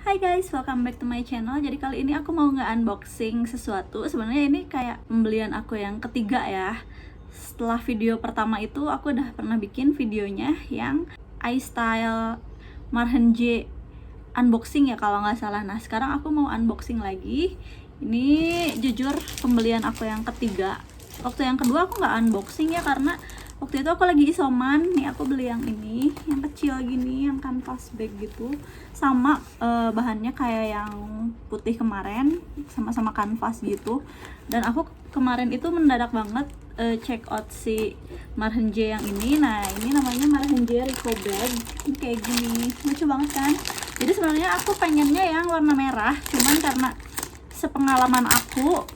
Hai guys, welcome back to my channel. Jadi kali ini aku mau nge-unboxing sesuatu. Sebenarnya ini kayak pembelian aku yang ketiga ya. Setelah video pertama itu aku udah pernah bikin videonya yang iStyle Marhenje unboxing ya kalau nggak salah. Nah sekarang aku mau unboxing lagi. Ini jujur pembelian aku yang ketiga. Waktu yang kedua aku nggak unboxing ya karena waktu itu aku lagi isoman. Nih aku beli yang ini, yang kecil gini, yang canvas bag gitu. Sama bahannya kayak yang putih kemarin, sama-sama kanvas gitu. Dan aku kemarin itu mendadak banget check out si Marhenje yang ini. Nah ini namanya Marhenje Rico Bag. Ini kayak gini, lucu banget kan. Jadi sebenarnya aku pengennya yang warna merah, cuman karena sepengalaman aku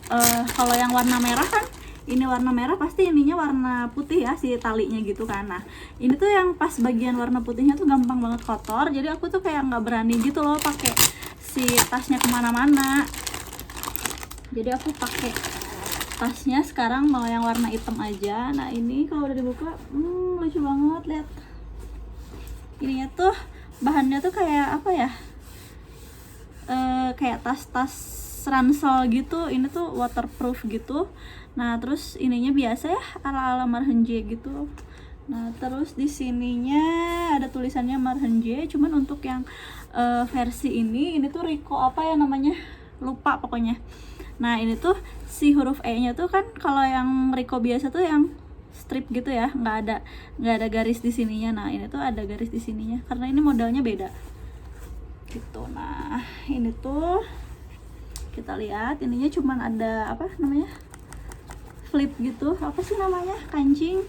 kalau yang warna merah kan, ini warna merah pasti ininya warna putih ya, si talinya gitu kan. Nah ini tuh yang pas bagian warna putihnya tuh gampang banget kotor, jadi aku tuh kayak nggak berani gitu loh pakai si tasnya kemana-mana. Jadi aku pakai tasnya sekarang mau yang warna hitam aja. Nah ini kalau udah dibuka lucu banget, lihat ininya tuh, bahannya tuh kayak apa ya, kayak tas-tas ransel gitu. Ini tuh waterproof gitu. Nah terus ininya biasa ya ala-ala Marhenje gitu. Nah terus di sininya ada tulisannya Marhenje, cuman untuk yang versi ini tuh Rico apa ya namanya, lupa pokoknya. Nah ini tuh si huruf E nya tuh kan, kalau yang Rico biasa tuh yang strip gitu ya, nggak ada garis di sininya. Nah ini tuh ada garis di sininya karena ini modelnya beda gitu. Nah ini tuh kita lihat, ininya cuman ada apa namanya, flip gitu, apa sih namanya, kancing.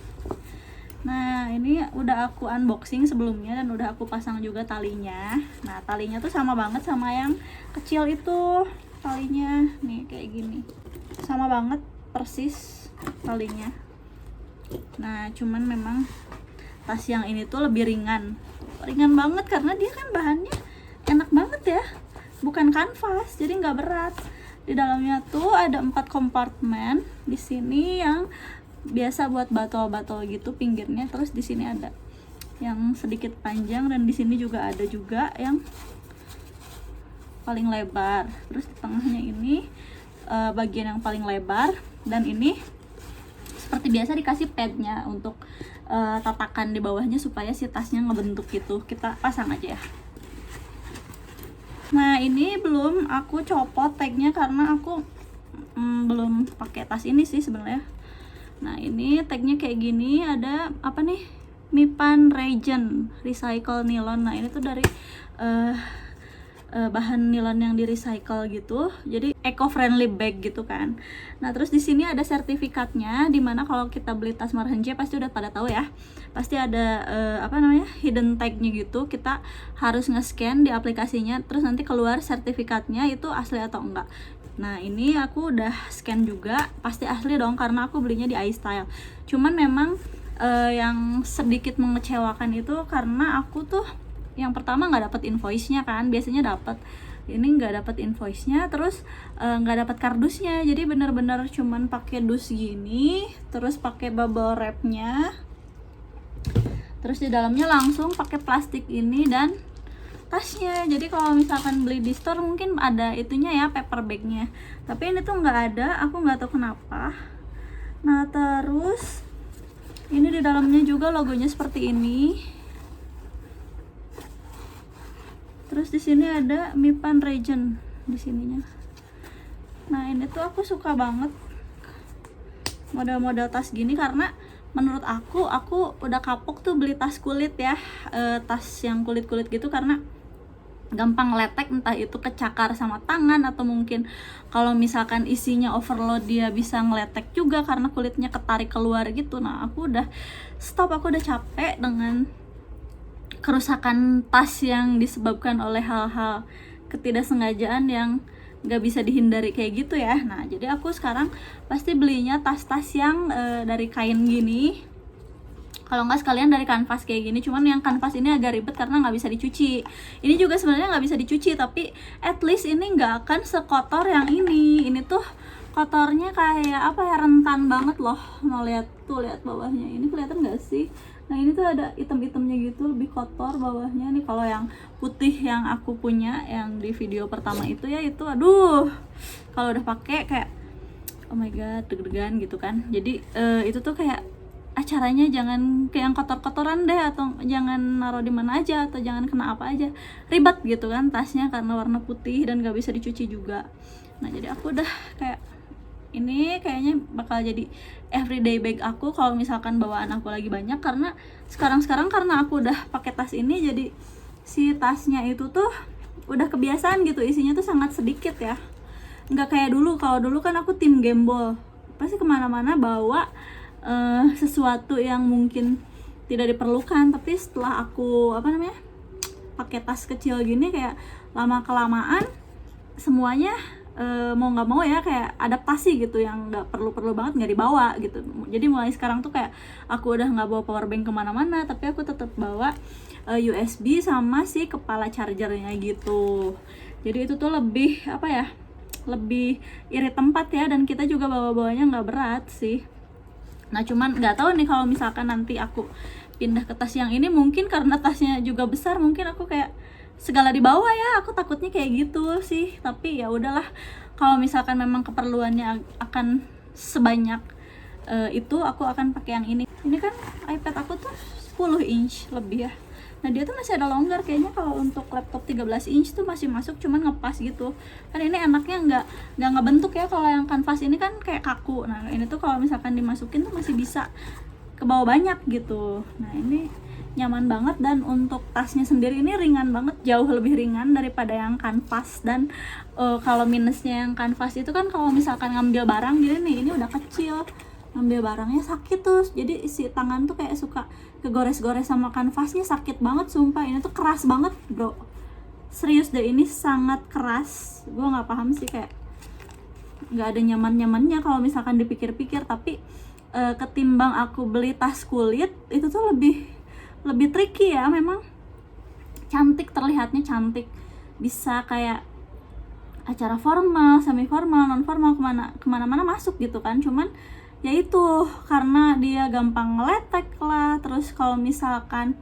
Nah ini udah aku unboxing sebelumnya dan udah aku pasang juga talinya. Nah talinya tuh sama banget sama yang kecil itu talinya, nih kayak gini, sama banget persis talinya. Nah cuman memang tas yang ini tuh lebih ringan banget karena dia kan bahannya enak banget ya, bukan kanvas, jadi nggak berat. Di dalamnya tuh ada 4 kompartemen. Di sini yang biasa buat botol-botol gitu pinggirnya, terus di sini ada yang sedikit panjang, dan di sini juga ada juga yang paling lebar. Terus di tengahnya ini bagian yang paling lebar, dan ini seperti biasa dikasih padnya untuk tatakan di bawahnya supaya si tasnya ngebentuk gitu. Kita pasang aja ya. Nah ini belum aku copot tagnya karena aku belum pakai tas ini sih sebenarnya. Nah ini tagnya kayak gini, ada apa nih, Mipan Regen Recycle Nilon. Nah ini tuh dari bahan nilon yang di recycle gitu, jadi eco friendly bag gitu kan. Nah terus di sini ada sertifikatnya, dimana kalau kita beli tas Marhenje pasti udah pada tahu ya, pasti ada apa namanya, hidden tagnya gitu. Kita harus nge-scan di aplikasinya, terus nanti keluar sertifikatnya itu asli atau enggak. Nah ini aku udah scan juga, pasti asli dong karena aku belinya di iStyle. Cuman memang yang sedikit mengecewakan itu karena aku tuh yang pertama nggak dapat invoice-nya kan, biasanya dapat, ini nggak dapat invoice-nya, terus nggak dapat kardusnya. Jadi bener-bener cuman pakai dus gini, terus pakai bubble wrap-nya, terus di dalamnya langsung pakai plastik ini dan tasnya. Jadi kalau misalkan beli di store mungkin ada itunya ya, paper bag-nya, tapi ini tuh nggak ada, aku nggak tahu kenapa. Nah terus ini di dalamnya juga logonya seperti ini. Terus di sini ada Mipan Regen di sininya. Nah ini tuh aku suka banget model-model tas gini karena menurut aku udah kapok tuh beli tas kulit ya, tas yang kulit-kulit gitu, karena gampang letek, entah itu kecakar sama tangan atau mungkin kalau misalkan isinya overload dia bisa ngeletek juga karena kulitnya ketarik keluar gitu. Nah aku udah stop, aku udah capek dengan kerusakan tas yang disebabkan oleh hal-hal ketidaksengajaan yang gak bisa dihindari kayak gitu ya. Nah jadi aku sekarang pasti belinya tas-tas yang dari kain gini, kalau nggak sekalian dari kanvas kayak gini. Cuman yang kanvas ini agak ribet karena nggak bisa dicuci. Ini juga sebenarnya nggak bisa dicuci, tapi at least ini nggak akan sekotor yang ini. Ini tuh kotornya kayak apa ya, rentan banget loh. Mau lihat tuh, lihat bawahnya ini, kelihatan nggak sih? Nah Nah ini tuh ada item-itemnya gitu, lebih kotor bawahnya nih. Kalau yang putih yang aku punya yang di video pertama itu ya, itu aduh, kalau udah pakai kayak oh my god, deg-degan gitu kan. Jadi itu tuh kayak acaranya jangan kayak yang kotor-kotoran deh, atau jangan naruh di mana aja, atau jangan kena apa aja, ribet gitu kan tasnya karena warna putih dan gak bisa dicuci juga. Nah jadi aku udah kayak ini kayaknya bakal jadi everyday bag aku kalau misalkan bawaan aku lagi banyak, karena sekarang karena aku udah pakai tas ini, jadi si tasnya itu tuh udah kebiasaan gitu, isinya tuh sangat sedikit ya, nggak kayak dulu. Kalau dulu kan aku tim gembol, pasti kemana-mana bawa sesuatu yang mungkin tidak diperlukan. Tapi setelah aku pakai tas kecil gini, kayak lama kelamaan semuanya mau nggak mau ya kayak adaptasi gitu, yang nggak perlu banget nggak dibawa gitu. Jadi mulai sekarang tuh kayak aku udah nggak bawa power bank kemana-mana, tapi aku tetap bawa USB sama si kepala chargernya gitu. Jadi itu tuh lebih lebih irit tempat ya, dan kita juga bawa-bawanya nggak berat sih. Nah cuman nggak tahu nih kalau misalkan nanti aku pindah ke tas yang ini, mungkin karena tasnya juga besar, mungkin aku kayak segala dibawa ya, aku takutnya kayak gitu sih. Tapi ya udahlah, kalau misalkan memang keperluannya akan sebanyak itu, aku akan pakai yang ini. Ini kan iPad aku tuh 10 inch lebih ya. Nah dia tuh masih ada longgar, kayaknya kalau untuk laptop 13 inch tuh masih masuk, cuman ngepas gitu. Kan ini enaknya nggak ngebentuk ya, kalau yang kanvas ini kan kayak kaku. Nah ini tuh kalau misalkan dimasukin tuh masih bisa ke bawah banyak gitu. Nah ini nyaman banget, dan untuk tasnya sendiri ini ringan banget, jauh lebih ringan daripada yang kanvas. Dan kalau minusnya yang kanvas itu kan kalau misalkan ngambil barang gini nih, ini udah kecil, ngambil barangnya sakit tuh. Jadi isi tangan tuh kayak suka kegores-gores sama kanvasnya, sakit banget sumpah. Ini tuh keras banget bro, serius deh, ini sangat keras. Gue nggak paham sih, kayak nggak ada nyaman-nyamannya kalau misalkan dipikir-pikir. Tapi ketimbang aku beli tas kulit, itu tuh lebih tricky ya. Memang cantik, terlihatnya cantik, bisa kayak acara formal, semi formal, non formal, kemana-mana masuk gitu kan. Cuman ya itu, karena dia gampang ngeletek lah. Terus kalau misalkan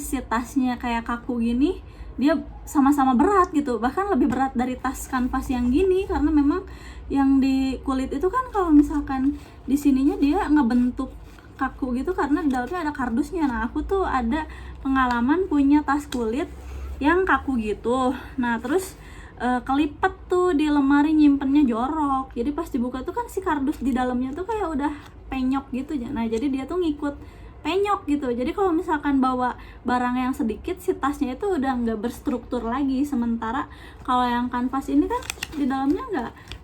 si tasnya kayak kaku gini, dia sama-sama berat gitu, bahkan lebih berat dari tas kanvas yang gini. Karena memang yang di kulit itu kan kalau misalkan di sininya dia ngebentuk kaku gitu karena di dalamnya ada kardusnya. Nah aku tuh ada pengalaman punya tas kulit yang kaku gitu. Nah terus kelipet tuh di lemari, nyimpennya jorok. Jadi pas dibuka tuh kan si kardus di dalamnya tuh kayak udah penyok gitu. Nah jadi dia tuh ngikut penyok gitu. Jadi kalau misalkan bawa barang yang sedikit, si tasnya itu udah nggak berstruktur lagi. Sementara kalau yang kanvas ini kan di dalamnya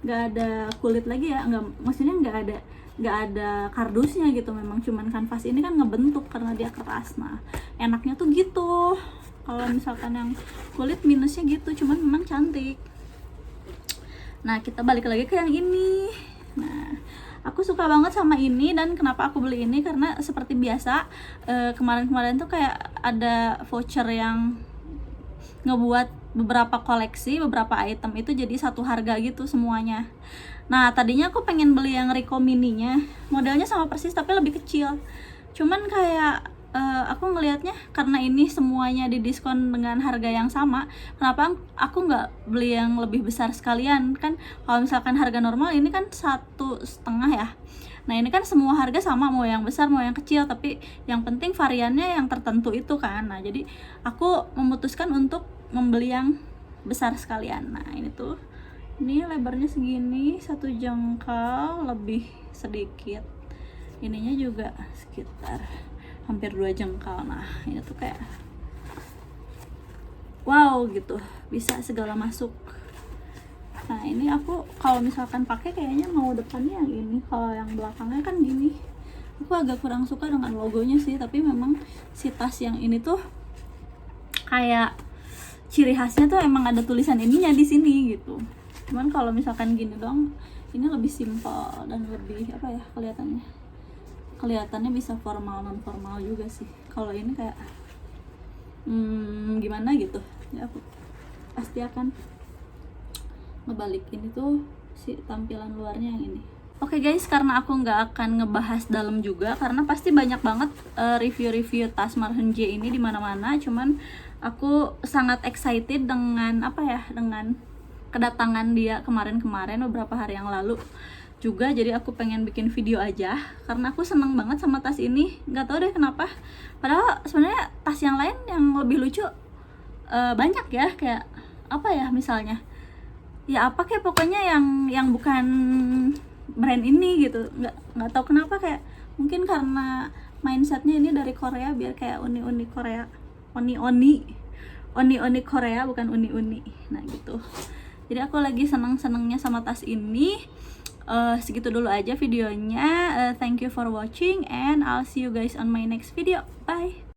nggak ada kulit lagi ya, maksudnya nggak ada kardusnya gitu. Memang cuman kanvas ini kan ngebentuk karena dia keras. Nah enaknya tuh gitu. Kalau misalkan yang kulit minusnya gitu, cuman memang cantik. Nah kita balik lagi ke yang ini. Nah aku suka banget sama ini, dan kenapa aku beli ini, karena seperti biasa kemarin-kemarin tuh kayak ada voucher yang ngebuat beberapa koleksi, beberapa item itu jadi satu harga gitu semuanya. Nah tadinya aku pengen beli yang Ricoh mininya, modelnya sama persis tapi lebih kecil. Cuman kayak aku ngelihatnya karena ini semuanya didiskon dengan harga yang sama, kenapa aku nggak beli yang lebih besar sekalian. Kan kalau misalkan harga normal ini kan 1,5 ya. Nah ini kan semua harga sama, mau yang besar mau yang kecil, tapi yang penting variannya yang tertentu itu kan. Nah jadi aku memutuskan untuk membeli yang besar sekalian. Nah ini tuh, ini lebarnya segini, 1 jengkal lebih sedikit, ininya juga sekitar hampir 2 jengkal. Nah ini tuh kayak wow gitu, bisa segala masuk. Nah ini aku kalau misalkan pakai kayaknya mau depannya yang ini, kalau yang belakangnya kan gini. Aku agak kurang suka dengan logonya sih, tapi memang si tas yang ini tuh kayak ciri khasnya tuh emang ada tulisan ininya di sini gitu. Cuman kalau misalkan gini dong, ini lebih simpel dan lebih kelihatannya bisa formal non formal juga sih. Kalau ini kayak gimana gitu ya, aku pasti akan ngebalik ini tuh si tampilan luarnya yang ini. Oke guys, karena aku nggak akan ngebahas dalam juga, karena pasti banyak banget review-review tas Marhen J ini di mana-mana. Cuman aku sangat excited dengan dengan kedatangan dia kemarin-kemarin beberapa hari yang lalu juga. Jadi aku pengen bikin video aja karena aku seneng banget sama tas ini. Nggak tahu deh kenapa. Padahal sebenarnya tas yang lain yang lebih lucu banyak ya, kayak misalnya kayak pokoknya yang bukan brand ini gitu. Nggak tahu kenapa, kayak mungkin karena mindsetnya ini dari Korea, biar kayak uni-uni Korea, oni-oni Korea, bukan uni-uni. Nah gitu. Jadi aku lagi seneng-senengnya sama tas ini. Segitu dulu aja videonya. Thank you for watching and I'll see you guys on my next video. Bye.